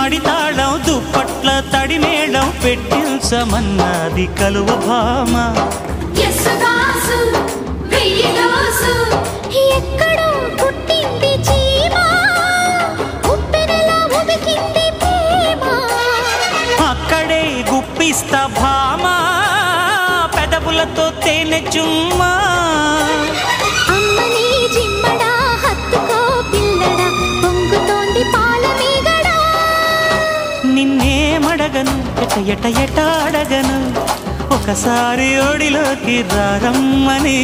మడితాళం దుప్పట్ల తడిమేళం పెట్టించమన్నది కలువ భామ. ఎక్కడో పుట్టింది చీమ, ఉప్పెనలా ఉబికింది ప్రేమ. అక్కడే గుప్పిస్తా భామ, పెదవులతో తేనె చుమ్మా. అమ్మని జిమ్మడా హత్తుకో పిల్లడా, పొంగుతోంది పాల మీగడా. నిన్నేమడగను ఎట ఎట ఎట అడగను, ఒకసారి ఒడిలోకి రారమ్మని.